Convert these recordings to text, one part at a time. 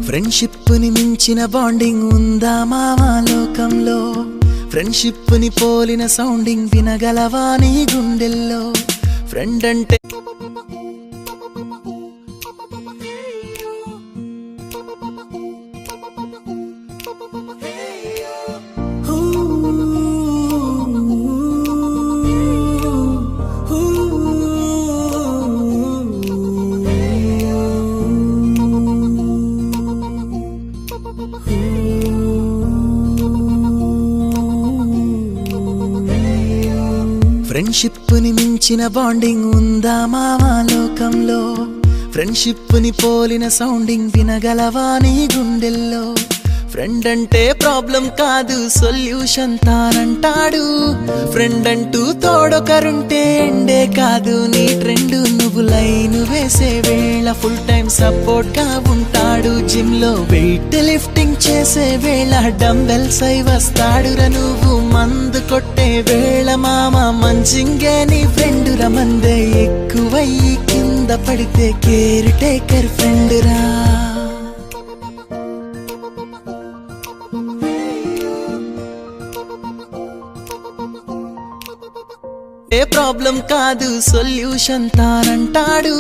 Friendship ని మించిన bonding ఉందా మామా లోకంలో? ఫ్రెండ్షిప్ ని పోలిన సౌండింగ్ వినగలవా నీ గుండెల్లో? ఫ్రెండ్ అంటే ఫ్రెండ్షిప్ ని మించిన బాండింగ్ ఉందా మామా లోకంలో? ఫ్రెండ్షిప్ ని పోలిన సౌండింగ్ వినగలవా నీ గుండెల్లో? ఫ్రెండ్ అంటే ప్రాబ్లం కాదు సొల్యూషన్ తానంటాడు. ఫ్రెండ్ అంటూ తోడొకరుంటే ఎండే కాదు నీ ట్రెండ్. నువ్వు లైన్ వేసే వేళ ఫుల్ టైం సపోర్ట్ గా ఉంటాడు. జిమ్ లో వెయిట్ లిఫ్టింగ్ చేసే వేళ డంబెల్స్ అయి వస్తాడురా. నువ్వు మందు కొట్టే వేళ మామ మంచింగే నీ ఫ్రెండ్ రా. మందే ఎక్కువయ్యి కింద పడితే కేర్ టేకర్ ఫ్రెండ్ రా. ఏ ప్రాబ్లం కాదు సొల్యూషన్ తానంటాడు.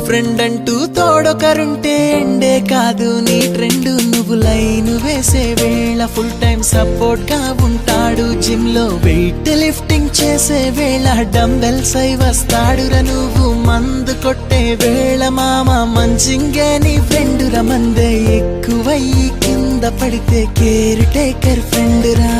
ఫ్రెండ్ అంటూ తోడొకరుంటే ఎండే కాదు నీ ట్రెండ్. నువ్వు లైన్ వేసే వేళ ఫుల్ టైం సపోర్ట్ గా ఉంటాడు. జిమ్ లో వెయిట్ లిఫ్టింగ్ చేసే వేళ డంబెల్స్ అయి వస్తాడురా. నువ్వు మందు కొట్టే వేళ మామ మంచింగే నీ ఫ్రెండ్ రా. మందే ఎక్కువయ్యి కింద పడితే కేర్ టేకర్ ఫ్రెండ్ రా.